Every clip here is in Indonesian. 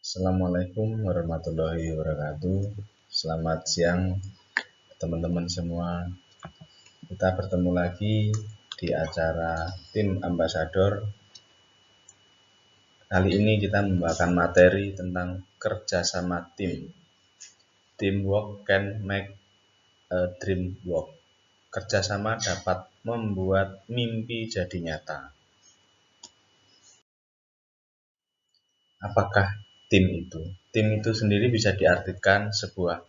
Assalamualaikum warahmatullahi wabarakatuh. Selamat siang teman-teman semua. Kita bertemu lagi di acara Tim Ambasador. Kali ini kita membawakan materi tentang kerjasama tim. Teamwork can make a dream work. Kerjasama dapat membuat mimpi jadi nyata. Apakah tim itu? Tim itu sendiri bisa diartikan sebuah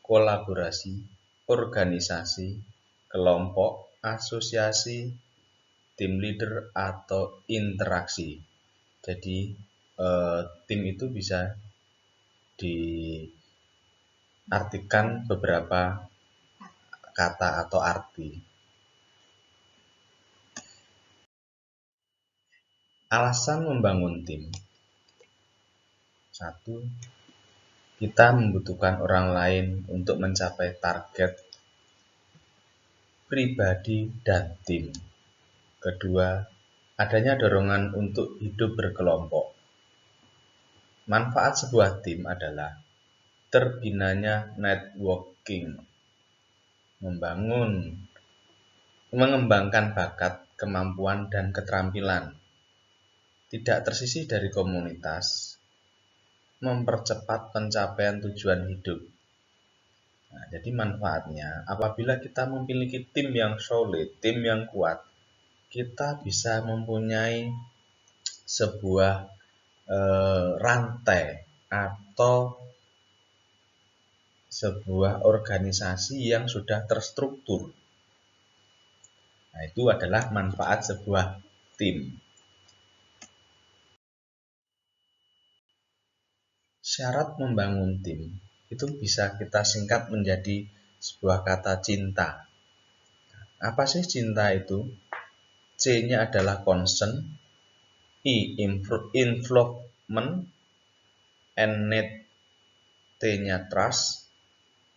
kolaborasi, organisasi, kelompok, asosiasi, tim leader, atau interaksi. Jadi tim itu bisa diartikan beberapa kata atau arti. Alasan membangun tim. 1. Kita membutuhkan orang lain untuk mencapai target pribadi dan tim. Kedua, adanya dorongan untuk hidup berkelompok. Manfaat sebuah tim adalah terbinanya networking, mengembangkan bakat, kemampuan, dan keterampilan, tidak tersisih dari komunitas, mempercepat pencapaian tujuan hidup. Nah, jadi manfaatnya, apabila kita memiliki tim yang solid, tim yang kuat, kita bisa mempunyai sebuah rantai atau sebuah organisasi yang sudah terstruktur. Nah, itu adalah manfaat sebuah tim. Syarat membangun tim itu bisa kita singkat menjadi sebuah kata cinta. Apa sih cinta itu? C-nya adalah concern, involvement, and need, T-nya trust,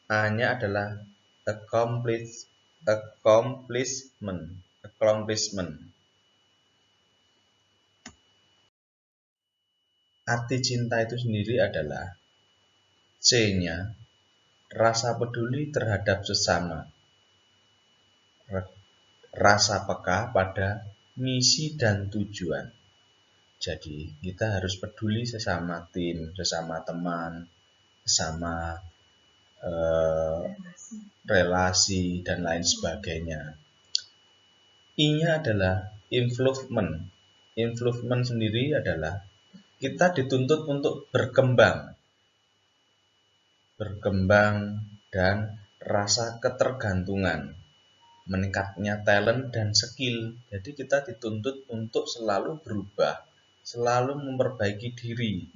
A-nya adalah accomplishment. Arti cinta itu sendiri adalah C-nya rasa peduli terhadap sesama, rasa peka pada misi dan tujuan. Jadi kita harus peduli sesama tim, sesama teman, sesama relasi dan lain sebagainya. I-nya adalah involvement. Involvement sendiri adalah kita dituntut untuk berkembang dan rasa ketergantungan, meningkatnya talent dan skill. Jadi kita dituntut untuk selalu berubah, selalu memperbaiki diri.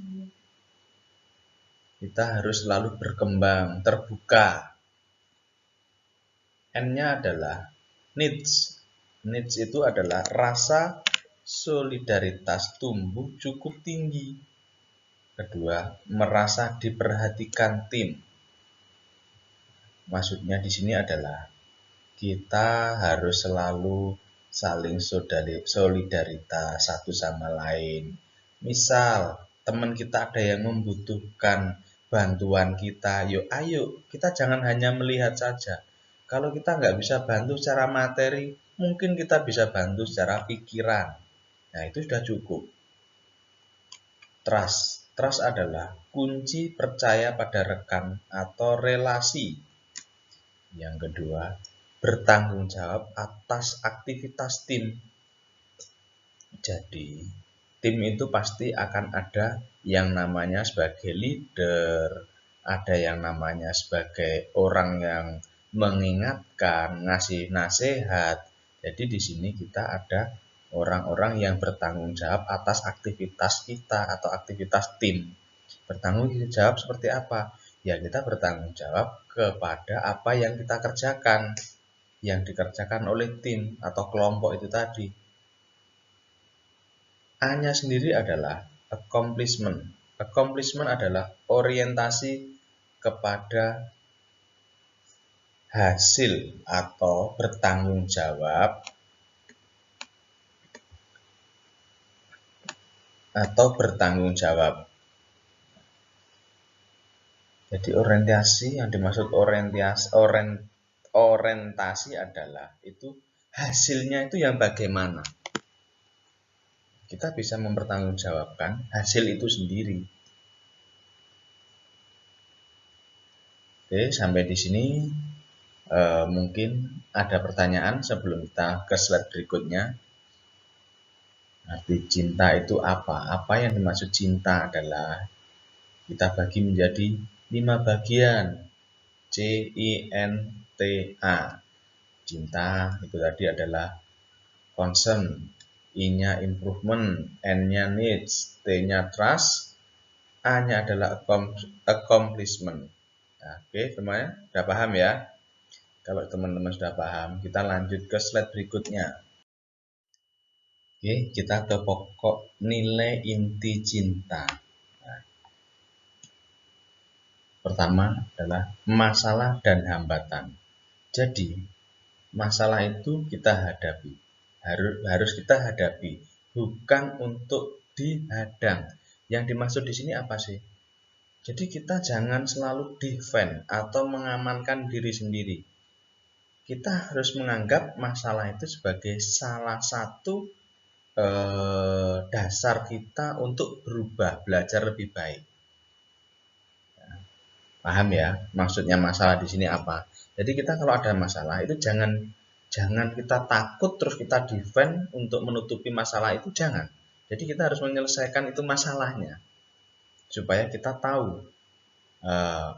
Kita harus selalu berkembang, terbuka. N-nya adalah needs. Needs itu adalah rasa solidaritas tumbuh cukup tinggi. Kedua, merasa diperhatikan tim. Maksudnya di sini adalah kita harus selalu saling solidaritas satu sama lain. Misal, teman kita ada yang membutuhkan bantuan kita, ayo kita jangan hanya melihat saja. Kalau kita nggak bisa bantu secara materi, mungkin kita bisa bantu secara pikiran. Nah, itu sudah cukup. Trust adalah kunci percaya pada rekan atau relasi. Yang kedua, bertanggung jawab atas aktivitas tim. Jadi, tim itu pasti akan ada yang namanya sebagai leader, ada yang namanya sebagai orang yang mengingatkan, ngasih nasihat. Jadi di sini kita ada orang-orang yang bertanggung jawab atas aktivitas kita atau aktivitas tim. Bertanggung jawab seperti apa? Ya, kita bertanggung jawab kepada apa yang kita kerjakan, yang dikerjakan oleh tim atau kelompok itu tadi. A-nya sendiri adalah accomplishment. Accomplishment adalah orientasi kepada hasil atau bertanggung jawab Jadi yang dimaksud orientasi adalah itu hasilnya itu yang bagaimana. Kita bisa mempertanggungjawabkan hasil itu sendiri. Oke, sampai di sini mungkin ada pertanyaan sebelum kita ke slide berikutnya. Arti cinta itu apa? Apa yang dimaksud cinta adalah kita bagi menjadi 5 bagian. CINTA. Cinta itu tadi adalah concern, I-nya improvement, N-nya needs, T-nya trust, A-nya adalah accomplishment. Nah, oke, semuanya sudah paham ya? Kalau teman-teman sudah paham, kita lanjut ke slide berikutnya. Oke, kita ke pokok nilai inti cinta. Nah, pertama adalah masalah dan hambatan. Jadi, masalah itu kita hadapi, harus kita hadapi, bukan untuk dihadang. Yang dimaksud di sini apa sih? Jadi kita jangan selalu defend atau mengamankan diri sendiri. Kita harus menganggap masalah itu sebagai salah satu dasar kita untuk berubah, belajar lebih baik. Paham ya? Maksudnya masalah di sini apa? Jadi kita kalau ada masalah itu jangan kita takut terus kita defend untuk menutupi masalah itu, jangan. Jadi kita harus menyelesaikan itu masalahnya supaya kita tahu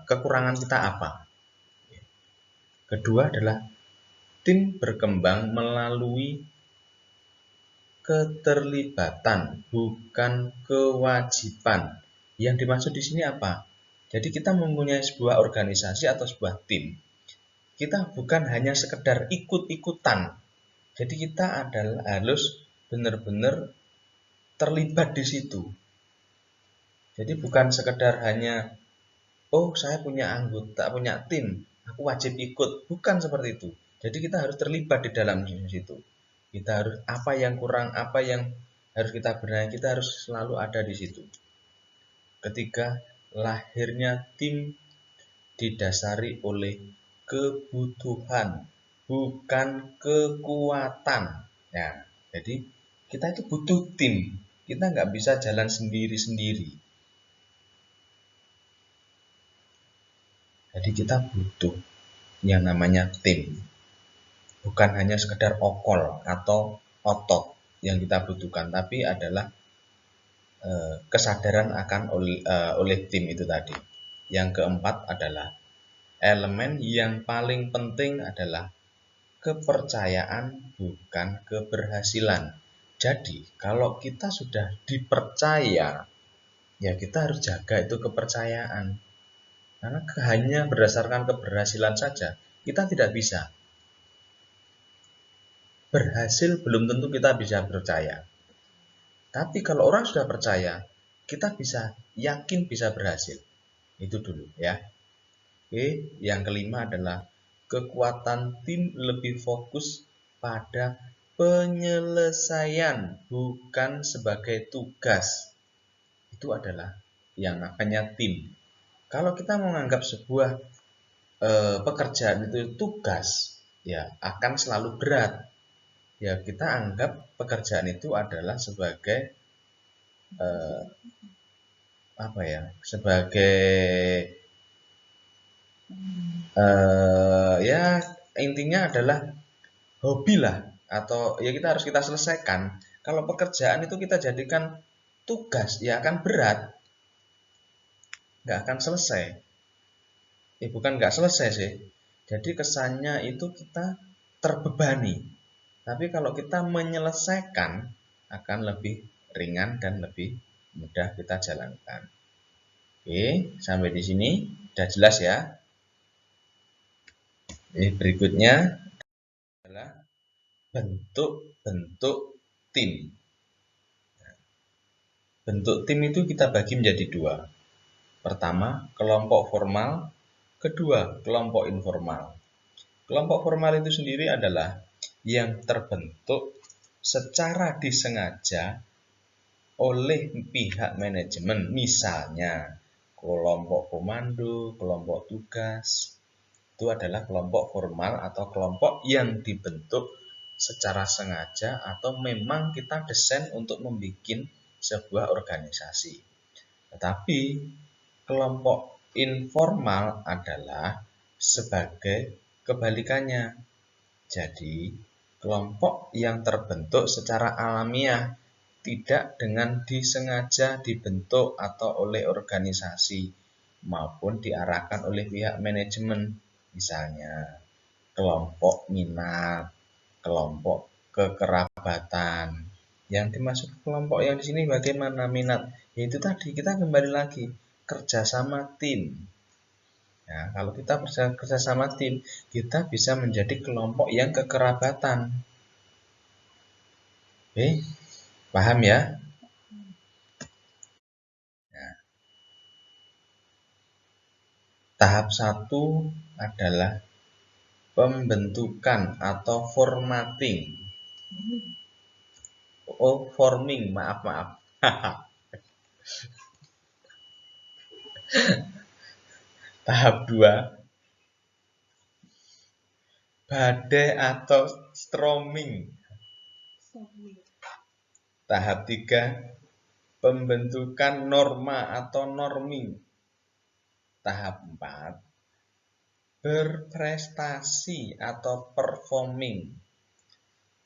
kekurangan kita apa. Kedua adalah tim berkembang melalui keterlibatan, bukan kewajiban. Yang dimaksud di sini apa? Jadi kita mempunyai sebuah organisasi atau sebuah tim. Kita bukan hanya sekedar ikut-ikutan. Jadi kita harus benar-benar terlibat di situ. Jadi bukan sekedar hanya, oh saya punya anggota, punya tim, aku wajib ikut. Bukan seperti itu. Jadi kita harus terlibat di dalam situ. Kita harus apa yang kurang, apa yang harus kita benahi, kita harus selalu ada di situ. Ketiga, lahirnya tim didasari oleh kebutuhan, bukan kekuatan. Ya, jadi kita itu butuh tim. Kita nggak bisa jalan sendiri-sendiri. Jadi kita butuh yang namanya tim. Bukan hanya sekedar okol atau otot yang kita butuhkan, tapi adalah kesadaran akan oleh tim itu tadi. Yang keempat adalah elemen yang paling penting adalah kepercayaan, bukan keberhasilan. Jadi kalau kita sudah dipercaya, ya kita harus jaga itu kepercayaan. Karena hanya berdasarkan keberhasilan saja kita tidak bisa. Berhasil belum tentu kita bisa percaya. Tapi kalau orang sudah percaya, kita bisa yakin bisa berhasil. Itu dulu ya. Oke, yang kelima adalah kekuatan tim lebih fokus pada penyelesaian, bukan sebagai tugas. Itu adalah yang namanya tim. Kalau kita menganggap sebuah pekerjaan itu tugas, ya akan selalu berat. Ya kita anggap pekerjaan itu adalah sebagai sebagai ya intinya adalah hobi lah, atau ya kita selesaikan. Kalau pekerjaan itu kita jadikan tugas, ya akan berat, nggak akan selesai. Bukan nggak selesai sih, jadi kesannya itu kita terbebani. Tapi kalau kita menyelesaikan akan lebih ringan dan lebih mudah kita jalankan. Oke, sampai di sini sudah jelas ya. Berikutnya adalah bentuk-bentuk tim. Bentuk tim itu kita bagi menjadi dua. Pertama, kelompok formal. Kedua, kelompok informal. Kelompok formal itu sendiri adalah yang terbentuk secara disengaja oleh pihak manajemen. Misalnya, kelompok komando, kelompok tugas. Itu adalah kelompok formal atau kelompok yang dibentuk secara sengaja atau memang kita desain untuk membuat sebuah organisasi. Tetapi kelompok informal adalah sebagai kebalikannya. Jadi, kelompok yang terbentuk secara alamiah, tidak dengan disengaja dibentuk atau oleh organisasi maupun diarahkan oleh pihak manajemen. Misalnya, kelompok minat, kelompok kekerabatan. Yang dimaksud kelompok yang di sini bagaimana minat? Yaitu tadi kita kembali lagi kerjasama tim. Nah, kalau kita kerjasama tim, kita bisa menjadi kelompok yang kekerabatan. Oke, paham ya? Nah, tahap 1 adalah pembentukan atau formatting. Oh, forming, maaf. Tahap 2, badai atau storming. Tahap 3, pembentukan norma atau norming. Tahap 4, berprestasi atau performing.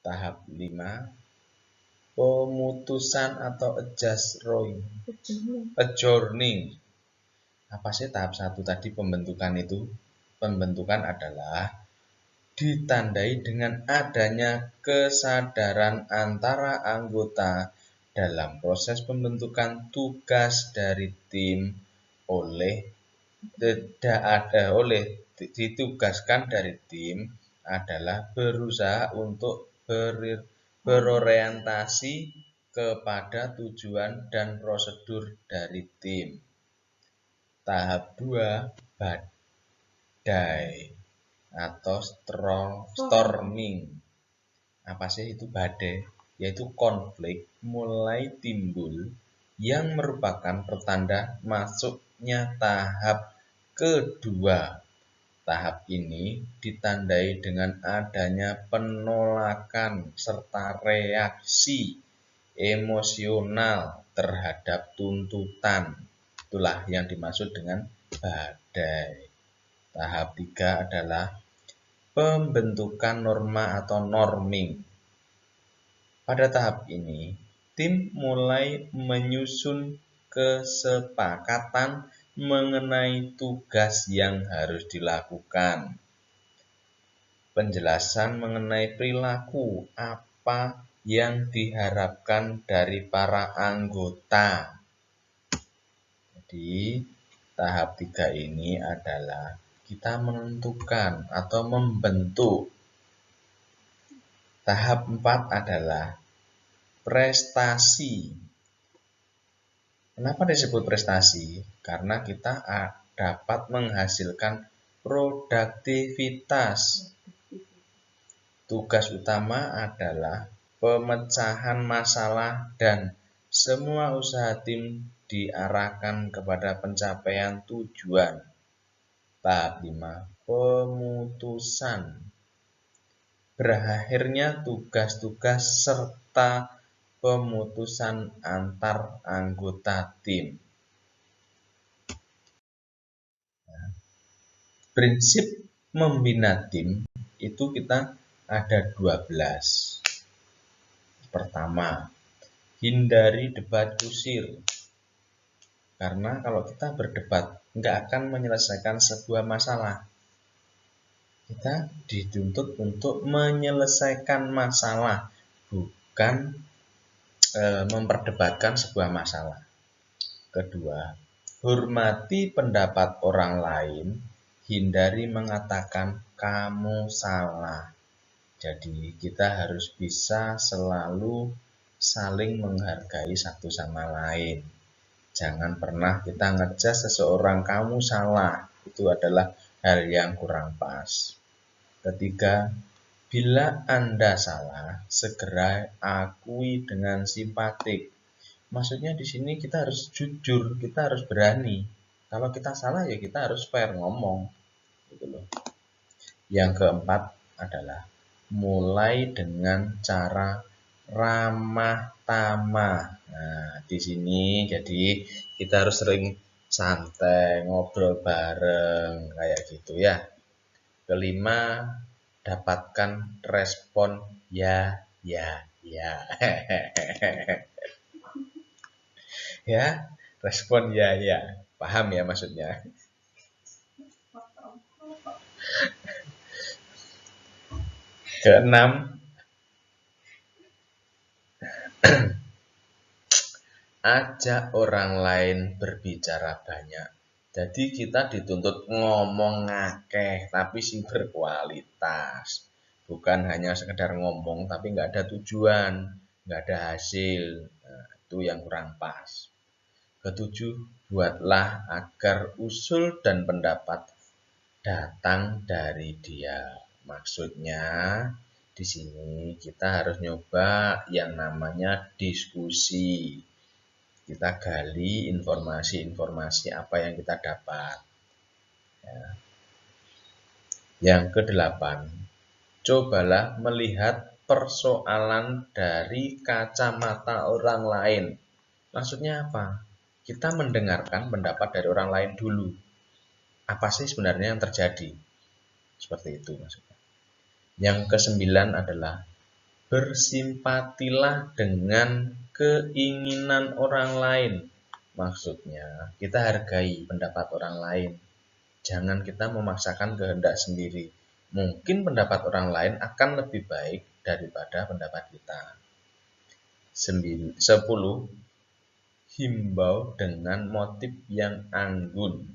Tahap 5, pemutusan atau adjourning. Apa sih tahap 1 tadi pembentukan itu? Pembentukan adalah ditandai dengan adanya kesadaran antara anggota dalam proses pembentukan tugas dari tim ditugaskan dari tim adalah berusaha untuk berorientasi kepada tujuan dan prosedur dari tim. Tahap 2, badai atau storming. Apa sih itu badai? Yaitu konflik mulai timbul yang merupakan pertanda masuknya tahap kedua. Tahap ini ditandai dengan adanya penolakan serta reaksi emosional terhadap tuntutan. Itulah yang dimaksud dengan badai. Tahap 3 adalah pembentukan norma atau norming. Pada tahap ini, tim mulai menyusun kesepakatan mengenai tugas yang harus dilakukan. Penjelasan mengenai perilaku apa yang diharapkan dari para anggota. Jadi, tahap 3 ini adalah kita menentukan atau membentuk. Tahap 4 adalah prestasi. Kenapa disebut prestasi? Karena kita dapat menghasilkan produktivitas. Tugas utama adalah pemecahan masalah dan semua usaha tim diarahkan kepada pencapaian tujuan. Tahap 5, pemutusan. Berakhirnya tugas-tugas serta pemutusan antar anggota tim. Prinsip membina tim itu kita ada 12. Pertama, hindari debat kusir. Karena kalau kita berdebat, nggak akan menyelesaikan sebuah masalah. Kita dituntut untuk menyelesaikan masalah, bukan memperdebatkan sebuah masalah. Kedua, hormati pendapat orang lain, hindari mengatakan kamu salah. Jadi kita harus bisa selalu saling menghargai satu sama lain. Jangan pernah kita ngejudge seseorang kamu salah. Itu adalah hal yang kurang pas. Ketiga, bila Anda salah, segera akui dengan simpatik. Maksudnya di sini kita harus jujur, kita harus berani. Kalau kita salah ya kita harus fair ngomong gitu loh. Yang keempat adalah mulai dengan cara ramah tamah. Nah, di sini jadi kita harus sering santai, ngobrol bareng kayak gitu ya. Kelima, dapatkan respon ya, ya, ya. Ya, respon ya, ya. Paham ya maksudnya? Keenam, ajak orang lain berbicara banyak. Jadi kita dituntut ngomong ngakeh tapi sing berkualitas. Bukan hanya sekedar ngomong tapi nggak ada tujuan, nggak ada hasil. Nah, itu yang kurang pas. Ketujuh, buatlah agar usul dan pendapat datang dari dia. Maksudnya di sini kita harus nyoba yang namanya diskusi. Kita gali informasi-informasi apa yang kita dapat. Ya. Yang kedelapan, cobalah melihat persoalan dari kacamata orang lain. Maksudnya apa? Kita mendengarkan pendapat dari orang lain dulu. Apa sih sebenarnya yang terjadi? Seperti itu maksudnya. Yang kesembilan adalah bersimpatilah dengan keinginan orang lain. Maksudnya, kita hargai pendapat orang lain. Jangan kita memaksakan kehendak sendiri. Mungkin pendapat orang lain akan lebih baik daripada pendapat kita. 10. Himbau dengan motif yang anggun.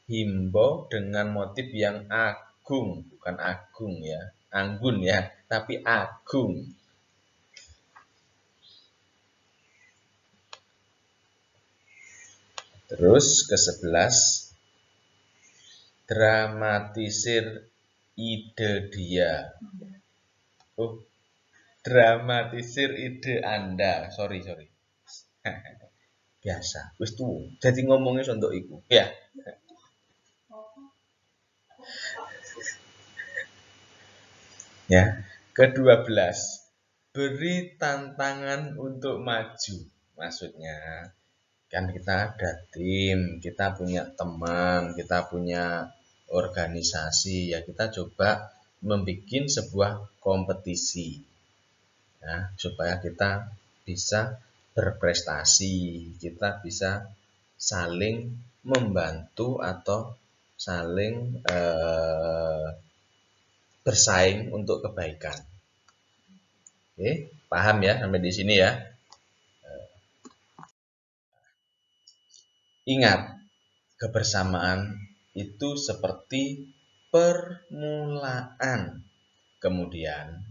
Himbau dengan motif yang agung, bukan agung ya, anggun ya, tapi agung. Terus ke-11, dramatisir ide dia. Dramatisir ide Anda. Sorry. Biasa, wis tuh. Jadi ngomongnya untuk iku. Ya. Ya. Ke-12, beri tantangan untuk maju. Maksudnya, kan kita ada tim, kita punya teman, kita punya organisasi, ya kita coba membuat sebuah kompetisi ya, supaya kita bisa berprestasi, kita bisa saling membantu atau saling bersaing untuk kebaikan. Oke, paham ya sampai di sini ya? Ingat, kebersamaan itu seperti permulaan. Kemudian,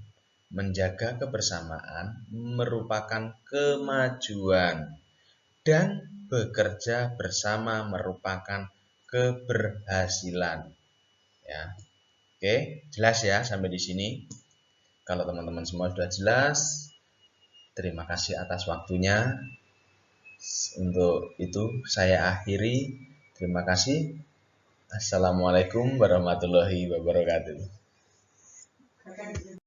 menjaga kebersamaan merupakan kemajuan dan bekerja bersama merupakan keberhasilan. Ya. Oke, jelas ya sampai di sini. Kalau teman-teman semua sudah jelas, terima kasih atas waktunya. Untuk itu saya akhiri. Terima kasih. Assalamualaikum warahmatullahi wabarakatuh.